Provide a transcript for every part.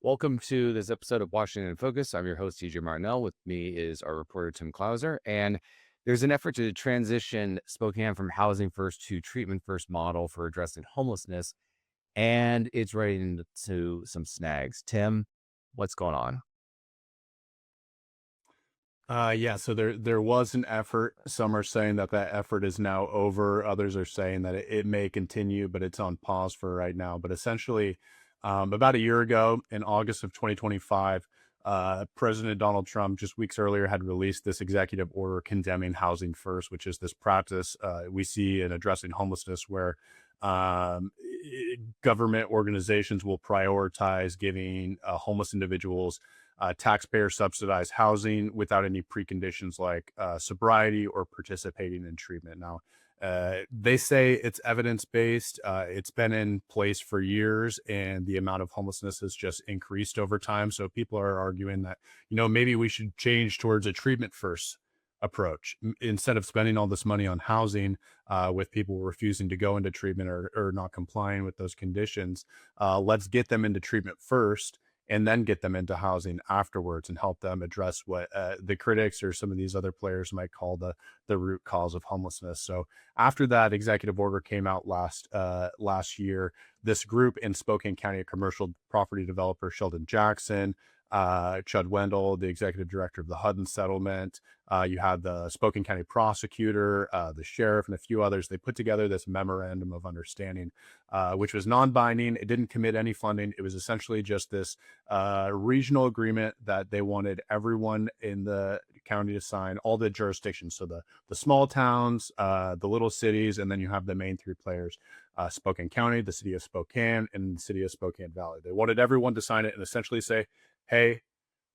Welcome to this episode of Washington in Focus. I'm your host, TJ Martinell. With me is our reporter, Tim Klauser. And there's an effort to transition Spokane from housing first to treatment first model for addressing homelessness. And it's running into some snags. Tim, what's going on? Yeah, so there was an effort. Some are saying that that effort is now over. Others are saying that it may continue, but it's on pause for right now. But essentially, about a year ago, in August of 2025, President Donald Trump, just weeks earlier, had released this executive order condemning housing first, which is this practice we see in addressing homelessness, where government organizations will prioritize giving homeless individuals taxpayer subsidized housing without any preconditions like sobriety or participating in treatment. Now, they say it's evidence based. It's been in place for years, and the amount of homelessness has just increased over time. So people are arguing that, maybe we should change towards a treatment first approach instead of spending all this money on housing with people refusing to go into treatment or not complying with those conditions. Let's get them into treatment first and then get them into housing afterwards and help them address what the critics or some of these other players might call the root cause of homelessness. So after that executive order came out last year, this group in Spokane County, a commercial property developer, Sheldon Jackson, Chud Wendell, the executive director of the Hudson settlement. You had the Spokane County prosecutor, the sheriff, and a few others. They put together this memorandum of understanding, which was non-binding. It didn't commit any funding. It was essentially just this regional agreement that they wanted everyone in the county to sign, all the jurisdictions. So the small towns, the little cities, and then you have the main three players, Spokane County, the city of Spokane, and the city of Spokane Valley. They wanted everyone to sign it and essentially say, hey,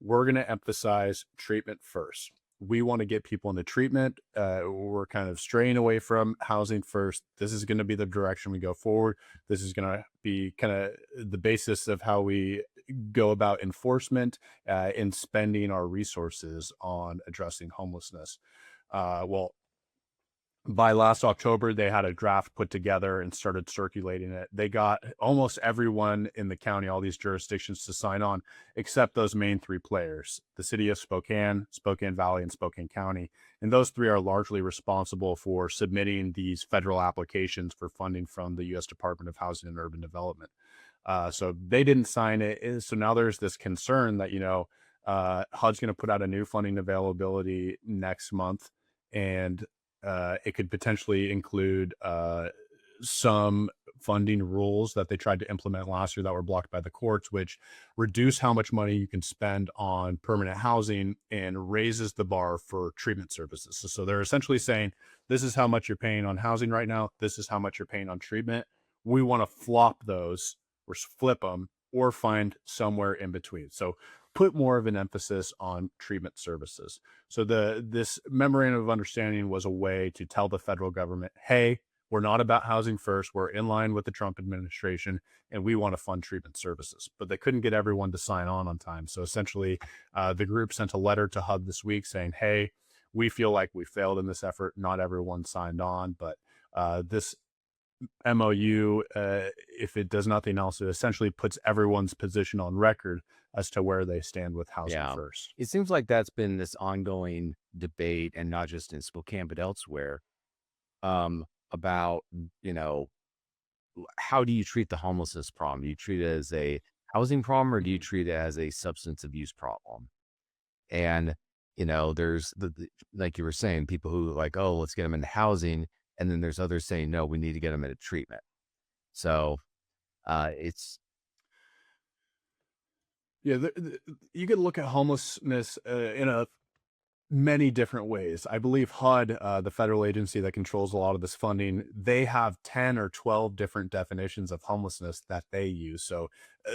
we're going to emphasize treatment first. We want to get people into treatment. We're kind of straying away from housing first. This is going to be the direction we go forward. This is going to be kind of the basis of how we go about enforcement and spending our resources on addressing homelessness. Well, by last October, they had a draft put together and started circulating it. They got almost everyone in the county, all these jurisdictions, to sign on, except those main three players, the city of Spokane, Spokane Valley, and Spokane County. And those three are largely responsible for submitting these federal applications for funding from the U.S. Department of Housing and Urban Development. So they didn't sign it. So now there's this concern that, HUD's going to put out a new funding availability next month. And it could potentially include some funding rules that they tried to implement last year that were blocked by the courts, which reduce how much money you can spend on permanent housing and raises the bar for treatment services. So they're essentially saying, this is how much you're paying on housing right now. This is how much you're paying on treatment. We want to flop those or flip them or find somewhere in between. So put more of an emphasis on treatment services. So this memorandum of understanding was a way to tell the federal government, hey, we're not about housing first. We're in line with the Trump administration, and we want to fund treatment services. But they couldn't get everyone to sign on time. So essentially, the group sent a letter to HUD this week saying, hey, we feel like we failed in this effort. Not everyone signed on, but this MOU, if it does nothing else, it essentially puts everyone's position on record as to where they stand with housing Yeah. first. It seems like that's been this ongoing debate, and not just in Spokane, but elsewhere, about, you know, how do you treat the homelessness problem? Do you treat it as a housing problem, or do you Mhm. treat it as a substance abuse problem? And, there's like you were saying, people who like, oh, let's get them into housing. And then there's others saying, no, we need to get them into treatment. So it's, Yeah, you could look at homelessness in a many different ways. I believe HUD, the federal agency that controls a lot of this funding, they have 10 or 12 different definitions of homelessness that they use. So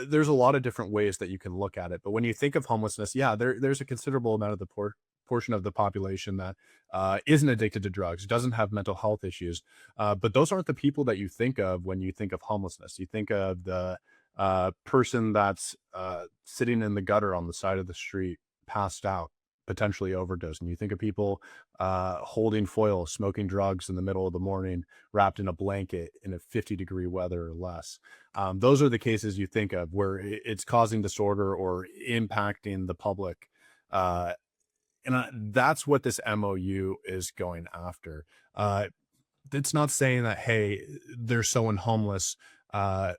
there's a lot of different ways that you can look at it. But when you think of homelessness, yeah, there's a considerable amount of the portion of the population that isn't addicted to drugs, doesn't have mental health issues. But those aren't the people that you think of when you think of homelessness. You think of the person that's sitting in the gutter on the side of the street, passed out, potentially overdosing. You think of people holding foil, smoking drugs in the middle of the morning, wrapped in a blanket in a 50-degree weather or less. Those are the cases you think of where it's causing disorder or impacting the public. Uh, that's what this MOU is going after. Uh, it's not saying that, hey, they're someone homeless. Uh,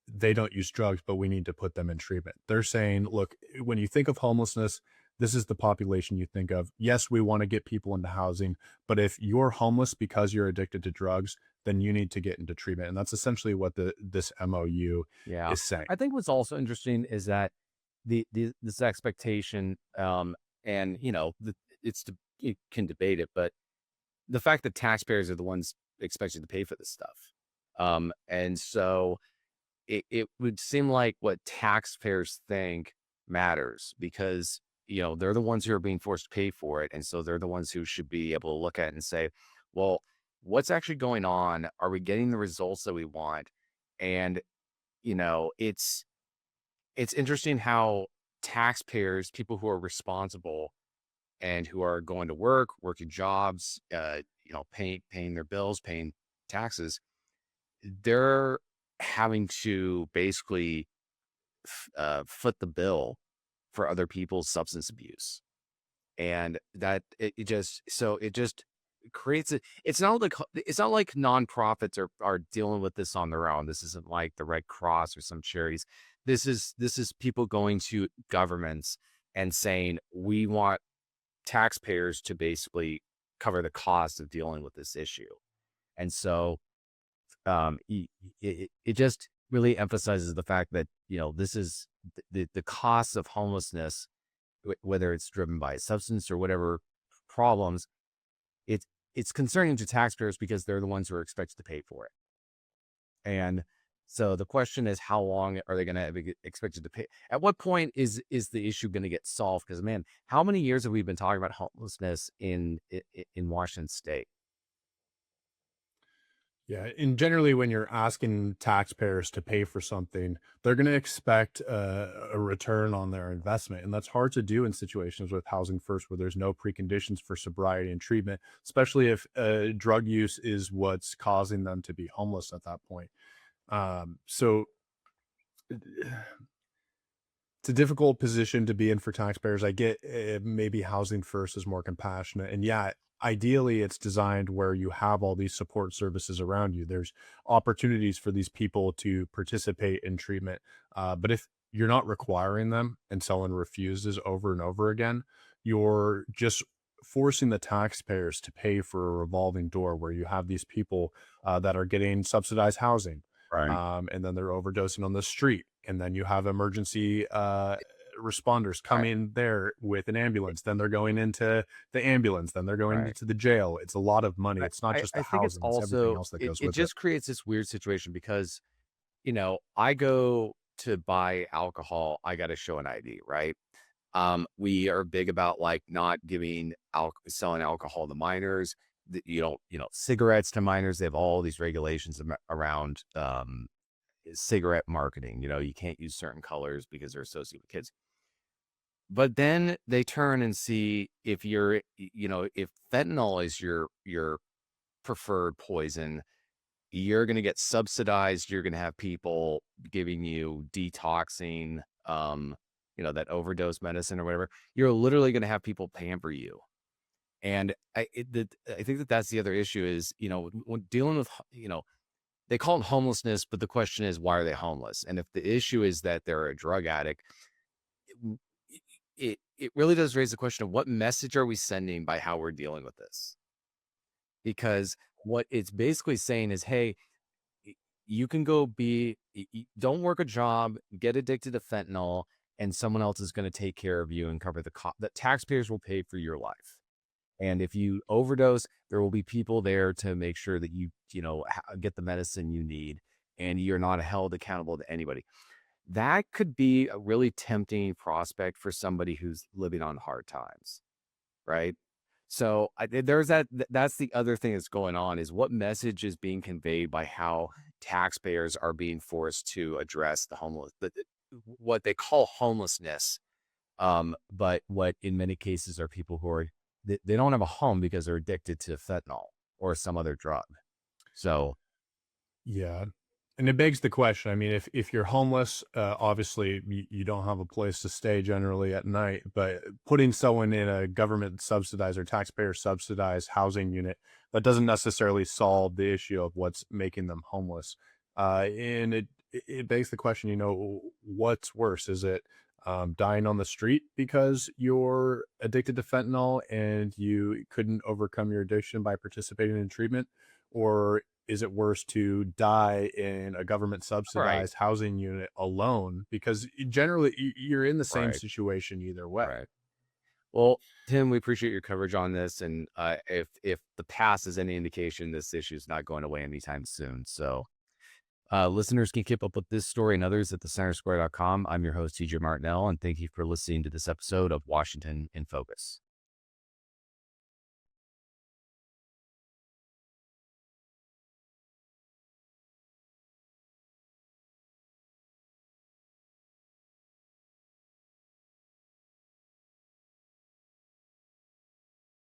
they don't use drugs, but we need to put them in treatment. They're saying, look, when you think of homelessness, this is the population you think of. Yes, we want to get people into housing, but if you're homeless because you're addicted to drugs, then you need to get into treatment. And that's essentially what this MOU Yeah. is saying. I think what's also interesting is that this expectation, and you can debate it, but the fact that taxpayers are the ones expected to pay for this stuff. And so it would seem like what taxpayers think matters because, they're the ones who are being forced to pay for it. And so they're the ones who should be able to look at it and say, well, what's actually going on? Are we getting the results that we want? And, it's interesting how taxpayers, people who are responsible and who are going to work, working jobs, paying their bills, paying taxes, they're having to basically foot the bill for other people's substance abuse. And that it just creates it. It's not like nonprofits are dealing with this on their own. This isn't like the Red Cross or some charities. This is people going to governments and saying, we want taxpayers to basically cover the cost of dealing with this issue. And so it just really emphasizes the fact that, this is the cost of homelessness, whether it's driven by substance or whatever problems, it's concerning to taxpayers because they're the ones who are expected to pay for it. And so the question is, how long are they going to be expected to pay? At what point is the issue going to get solved? Because, man, how many years have we been talking about homelessness in Washington State? Yeah, and generally, when you're asking taxpayers to pay for something, they're going to expect a return on their investment, and that's hard to do in situations with Housing First, where there's no preconditions for sobriety and treatment, especially if drug use is what's causing them to be homeless at that point. So it's a difficult position to be in for taxpayers. I get maybe Housing First is more compassionate, and yeah, ideally it's designed where you have all these support services around you. There's opportunities for these people to participate in treatment, but if you're not requiring them and someone refuses over and over again, you're just forcing the taxpayers to pay for a revolving door where you have these people that are getting subsidized housing, Right. and then they're overdosing on the street, and then you have emergency responders Right. coming there with an ambulance, then they're going into the ambulance, then they're going Right. into the jail. It's a lot of money. I, It's not I just the I think it's housing, it's everything also else that it, goes it with it. just creates this weird situation because, I go to buy alcohol, I got to show an ID, right? We are big about like not giving selling alcohol to minors. You don't, cigarettes to minors. They have all these regulations around cigarette marketing. You can't use certain colors because they're associated with kids. But then they turn and see if if fentanyl is your preferred poison, you're going to get subsidized. You're going to have people giving you detoxing, that overdose medicine or whatever. You're literally going to have people pamper you. And I think that that's the other issue is, when dealing with, they call it homelessness, but the question is, why are they homeless? And if the issue is that they're a drug addict, it, it really does raise the question of what message are we sending by how we're dealing with this? Because what it's basically saying is, hey, you can go don't work a job, get addicted to fentanyl, and someone else is going to take care of you and cover the cost. That taxpayers will pay for your life. And if you overdose, there will be people there to make sure that get the medicine you need, and you're not held accountable to anybody. That could be a really tempting prospect for somebody who's living on hard times, right? So there's that's the other thing that's going on is what message is being conveyed by how taxpayers are being forced to address what they call homelessness. But what in many cases are people who are, they don't have a home because they're addicted to fentanyl or some other drug. So, Yeah. And it begs the question. I mean, if you're homeless, obviously you don't have a place to stay generally at night, but putting someone in a government subsidized or taxpayer subsidized housing unit, that doesn't necessarily solve the issue of what's making them homeless. And it begs the question, what's worse? Is it dying on the street because you're addicted to fentanyl and you couldn't overcome your addiction by participating in treatment? Or is it worse to die in a government right, subsidized housing unit alone? Because generally you're in the same right, situation either way. right. Well, Tim, we appreciate your coverage on this, and if the past is any indication, this issue is not going away anytime soon. So, listeners can keep up with this story and others at thecentersquare.com. I'm your host, TJ Martinell, and thank you for listening to this episode of Washington in Focus.